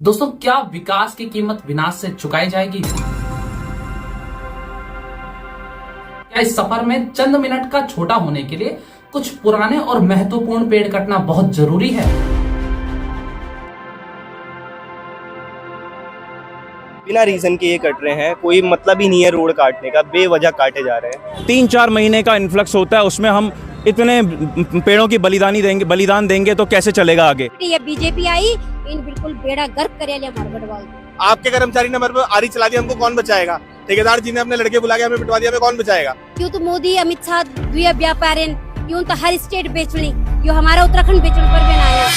दोस्तों, क्या विकास की कीमत विनाश से चुकाई जाएगी? क्या इस सफर में चंद मिनट का छोटा होने के लिए कुछ पुराने और महत्वपूर्ण पेड़ कटना बहुत जरूरी है? बिना रीजन के ये कट रहे हैं, कोई मतलब ही नहीं है रोड काटने का, बेवजह काटे जा रहे हैं। 3-4 महीने का इन्फ्लक्स होता है, उसमें हम इतने पेड़ों की बलिदान देंगे तो कैसे चलेगा आगे। ये बीजेपी आई इन बिल्कुल बेड़ा गर्क करेले मारगढ़वाल। आपके कर्मचारी नंबर पर आरी चला दी, हमको कौन बचाएगा? ठेकेदार जी ने अपने लड़के बुला के हमें पिटवा दिया, हमें कौन बचाएगा? क्यों तो मोदी अमित शाह दुया व्यापार क्यों तो हर स्टेट बेचनी, क्यों हमारा उत्तराखंड बेचने पर भी ना आया।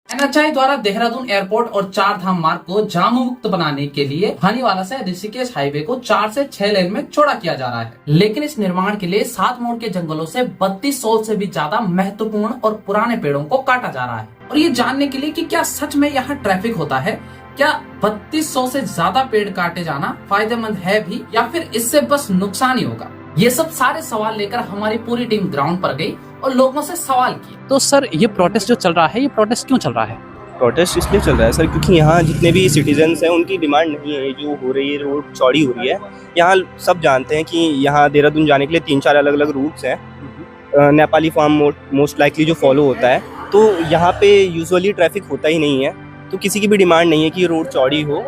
NHAI द्वारा देहरादून एयरपोर्ट और 4 धाम मार्ग को जाम मुक्त बनाने के लिए भानीवाला से ऋषिकेश हाईवे को 4 से 6 लेन में चौड़ा किया जा रहा है, लेकिन इस निर्माण के लिए 7 मोड़ के जंगलों से 3200 से भी ज्यादा महत्वपूर्ण और पुराने पेड़ों को काटा जा रहा है। और ये जानने के लिए कि क्या सच में यहाँ ट्रैफिक होता है, क्या 3200 से ज्यादा पेड़ काटे जाना फायदेमंद है भी या फिर इससे बस नुकसान ही होगा, ये सब सारे सवाल लेकर हमारी पूरी टीम ग्राउंड पर गई और लोगों से सवाल किए। तो सर, ये प्रोटेस्ट जो चल रहा है, ये प्रोटेस्ट क्यों चल रहा है? प्रोटेस्ट इसलिए चल रहा है सर, क्योंकि यहाँ जितने भी सिटीजन्स हैं उनकी डिमांड नहीं है जो हो रही है, रोड चौड़ी हो रही है। यहाँ सब जानते हैं कि यहाँ देहरादून जाने के लिए 3-4 अलग अलग रूट्स हैं। नेपाली फार्म मोस्ट लाइकली जो फॉलो होता है, तो यहाँ पे यूजुअली ट्रैफिक होता ही नहीं है, तो किसी की भी डिमांड नहीं है कि रोड चौड़ी हो।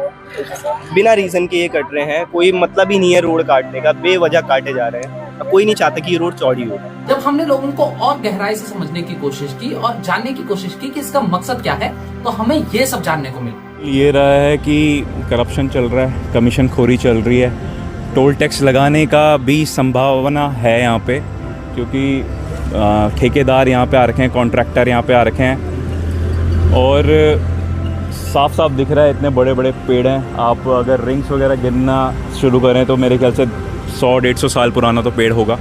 बिना रीजन के ये कट रहे हैं, कोई मतलब ही नहीं है रोड काटने का, बेवजह काटे जा रहे हैं। कोई नहीं चाहता कि ये रोड चौड़ी हो। जब हमने लोगों को और गहराई से समझने की कोशिश की और जानने की कोशिश की कि इसका मकसद क्या है, तो हमें ये सब जानने को मिला। ये रहा है कि करप्शन चल रहा है, कमीशन खोरी चल रही है, टोल टैक्स लगाने का भी संभावना है यहाँ पे, क्योंकि ठेकेदार यहाँ पे आ रखे हैं, कॉन्ट्रैक्टर यहाँ पे आ रखे हैं और साफ साफ दिख रहा है इतने बड़े बड़े पेड़ हैं। आप अगर रिंग्स वगैरह गिनना शुरू करें तो मेरे ख्याल से 100-150 साल पुराना तो पेड़ होगा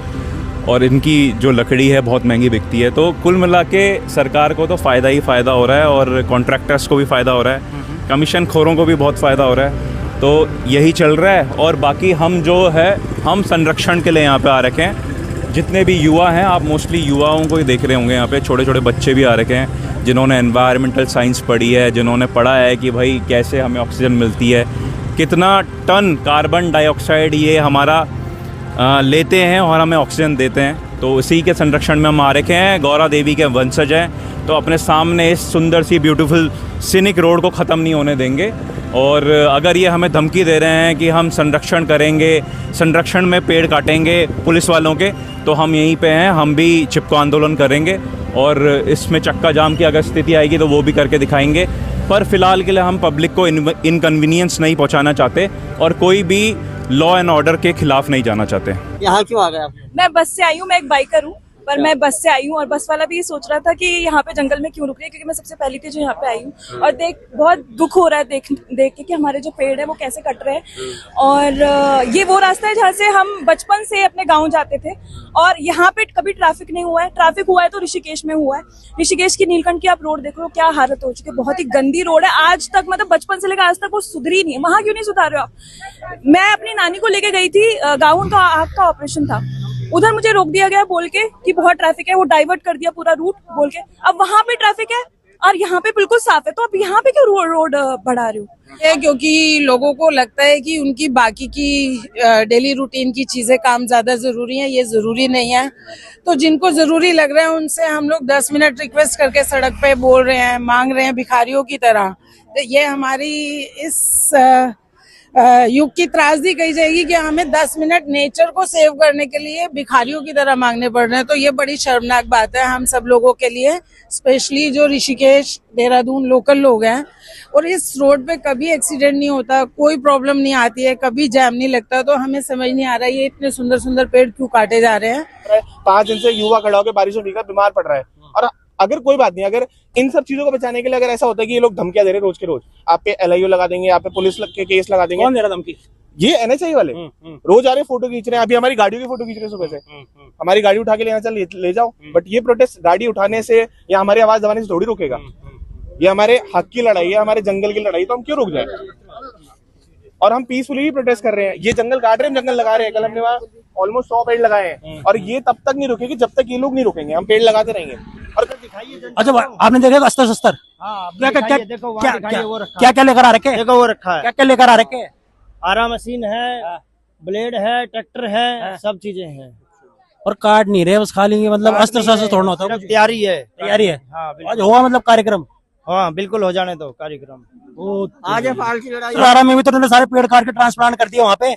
और इनकी जो लकड़ी है बहुत महंगी बिकती है। तो कुल मिला के सरकार को तो फ़ायदा ही फ़ायदा हो रहा है और कॉन्ट्रैक्टर्स को भी फ़ायदा हो रहा है, कमीशन खोरों को भी बहुत फ़ायदा हो रहा है। तो यही चल रहा है और बाकी हम जो है हम संरक्षण के लिए यहाँ पे आ रखे हैं। जितने भी युवा हैं, आप मोस्टली युवाओं को ही देख रहे होंगे, यहाँ पे छोटे छोटे बच्चे भी आ रखे हैं जिन्होंने एनवायरमेंटल साइंस पढ़ी है, जिन्होंने पढ़ा है कि भाई कैसे हमें ऑक्सीजन मिलती है, कितना टन कार्बन डाइऑक्साइड ये हमारा लेते हैं और हमें ऑक्सीजन देते हैं। तो इसी के संरक्षण में हम आ रखे हैं, गौरा देवी के वंशज हैं, तो अपने सामने इस सुंदर सी ब्यूटीफुल सीनिक रोड को ख़त्म नहीं होने देंगे। और अगर ये हमें धमकी दे रहे हैं कि हम संरक्षण करेंगे, संरक्षण में पेड़ काटेंगे पुलिस वालों के, तो हम यहीं पे हैं, हम भी चिपको आंदोलन करेंगे और इसमें चक्का जाम की अगर स्थिति आएगी तो वो भी करके दिखाएंगे। पर फिलहाल के लिए हम पब्लिक को इनकन्वीनियंस नहीं पहुंचाना चाहते और कोई भी लॉ एंड ऑर्डर के खिलाफ नहीं जाना चाहते। यहाँ क्यों आ गए आप? मैं बस से आई हूँ, मैं एक बाइकर हूँ, पर मैं बस से आई हूँ और बस वाला भी ये सोच रहा था कि यहाँ पे जंगल में क्यों रुक रही है, क्योंकि मैं सबसे पहली थी जो यहाँ पे आई हूँ और बहुत दुख हो रहा है देख के कि हमारे जो पेड़ है वो कैसे कट रहे हैं। और ये वो रास्ता है जहाँ से हम बचपन से अपने गाँव जाते थे और यहाँ पे कभी ट्रैफिक नहीं हुआ है। ट्रैफिक हुआ है तो ऋषिकेश में हुआ है। ऋषिकेश की नीलकंठ की आप रोड देख लो, क्या हालत हो चुकी है, बहुत ही गंदी रोड है। आज तक मतलब बचपन से लेकर आज तक वो सुधरी नहीं है। वहाँ क्यों नहीं सुधार रहे हो आप? मैं अपनी नानी को लेके गई थी, गाँव उनका आँख का ऑपरेशन था, उधर मुझे रोक दिया गया बोल के कि बहुत ट्रैफिक है, वो डाइवर्ट कर दिया पूरा रूट बोल के। अब वहां पे ट्रैफिक है और यहाँ पे बिल्कुल साफ है, तो अब यहाँ पे क्यों रोड बढ़ा रही हूँ? क्योंकि लोगों को लगता है कि उनकी बाकी की डेली रूटीन की चीजें काम ज्यादा जरूरी है, ये जरूरी नहीं है। तो जिनको जरूरी लग रहा है उनसे हम लोग 10 मिनट रिक्वेस्ट करके सड़क पे बोल रहे हैं, मांग रहे हैं भिखारियों की तरह। तो ये हमारी इस युग की त्रासदी कही जाएगी कि हमें 10 मिनट नेचर को सेव करने के लिए भिखारियों की तरह मांगने पड़ रहे हैं। तो ये बड़ी शर्मनाक बात है हम सब लोगों के लिए, स्पेशली जो ऋषिकेश देहरादून लोकल लोग हैं। और इस रोड पे कभी एक्सीडेंट नहीं होता, कोई प्रॉब्लम नहीं आती है, कभी जैम नहीं लगता। तो हमें समझ नहीं आ रहा है ये इतने सुंदर सुंदर पेड़ क्यों काटे जा रहे हैं। 5 दिन से युवा खड़ा होकर बारिश में भीगा बीमार पड़ रहा है। और अगर कोई बात नहीं, अगर इन सब चीजों को बचाने के लिए अगर ऐसा होता है कि ये लोग धमकियां दे रहे हैं रोज के रोज, आप पे LIO लगा देंगे, आप पे पुलिस के केस लगा देंगे। कौन दे रहा धमकी? ये NHAI वाले रोज आ रहे फोटो खींच रहे हैं। अभी हमारी गाड़ियों की फोटो खींच रहे हैं सुबह से। हमारी गाड़ी उठा के यहाँ चल ले जाओ, बट ये प्रोटेस्ट गाड़ी उठाने से या हमारी आवाज दबाने से थोड़ी रोकेगा। ये हमारे हक की लड़ाई है, हमारे जंगल की लड़ाई, तो हम क्यों रुक जाए? और हम पीसफुली भी प्रोटेस्ट कर रहे हैं। ये जंगल काट रहे हैं, जंगल लगा रहे हैं। कल हमने वहाँ ऑलमोस्ट 100 पेड़ लगाए हैं और ये तब तक नहीं रुकेगी जब तक ये लोग नहीं रुकेंगे। हम पेड़ लगाते रहेंगे और अच्छा आपने देखा अस्तर शस्त्र क्या क्या क्या क्या क्या लेकर आ रखे हैं? देखो वो रखा है, क्या क्या लेकर आ रखे हैं? आरा मशीन है, ब्लेड है, ट्रैक्टर है, सब चीजें हैं। और काट नहीं रहे बस खाली मतलब अस्त्र शस्त्र तोड़ना होता है। तैयारी है, तैयारी है हाँ आज बिल्कुल, हुआ मतलब कार्यक्रम हाँ बिल्कुल हो जाने दो कार्यक्रम। आगे फाल की लड़ाई आरा में भी तो उन्होंने सारे पेड़ काट के ट्रांसप्लांट कर दिया वहाँ पे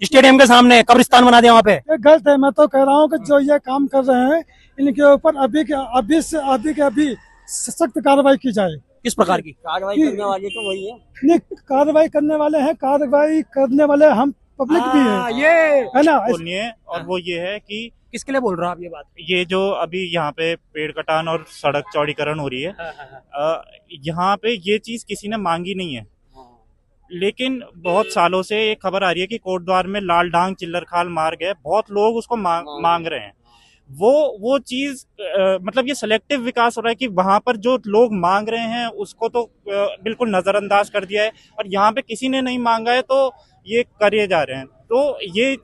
स्टेडियम के सामने कब्रिस्तान बना दिया वहाँ पे। ये गलत है। मैं तो कह रहा हूँ कि जो ये काम कर रहे हैं इनके ऊपर अभी सख्त कार्रवाई की जाए। किस प्रकार की कार्रवाई करने वाले तो वही है, नहीं, कार्रवाई करने वाले हैं, कार्रवाई करने वाले हम पब्लिक भी हैं, ये है ना। बोलनी और वो ये है कि किसके लिए बोल रहे हो आप ये बात? ये जो अभी यहाँ पे पेड़ कटान और सड़क चौड़ीकरण हो रही है, यहाँ पे ये चीज किसी ने मांगी नहीं है, लेकिन बहुत सालों से एक खबर आ रही है कि कोटद्वार में लाल डांग चिल्लर खाल मार्ग है, बहुत लोग उसको मांग रहे हैं। वो चीज मतलब ये सिलेक्टिव विकास हो रहा है कि वहां पर जो लोग मांग रहे हैं उसको तो बिल्कुल नजरअंदाज कर दिया है, और यहाँ पे किसी ने नहीं मांगा है तो ये करे जा रहे हैं। तो ये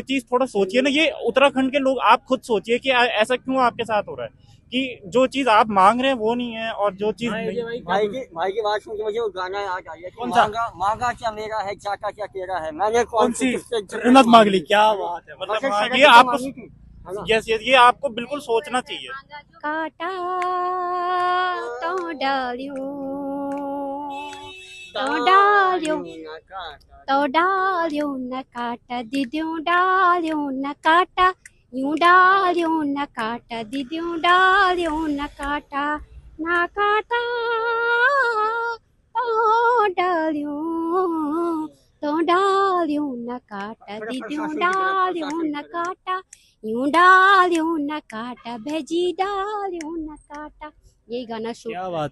चीज थोड़ा सोचिए ना, ये उत्तराखंड के लोग, आप खुद सोचिए कि ऐसा क्यों आपके साथ हो रहा है कि जो चीज आप मांग रहे हैं वो नहीं है, और जो चीज भाई की बात सुन के मुझे वो गाना याद आ गया। कौन सा? मांगा क्या मेरा है, चाका क्या तेरा है, मैंने कौन सी जन्नत मांग ली? क्या बात है, मतलब ये आपको ये आपको बिल्कुल सोचना चाहिए। काटा तो डालियो न काटा दीदियों डालियो न काटा यूं डालियो न काटा दीदियों डालियो न काटा ना काटा तो डालियो न काटा दीदियों डालियो न काटा यूं डालियो न काटा भेजी डालियो न काटा। ये गाना क्या बात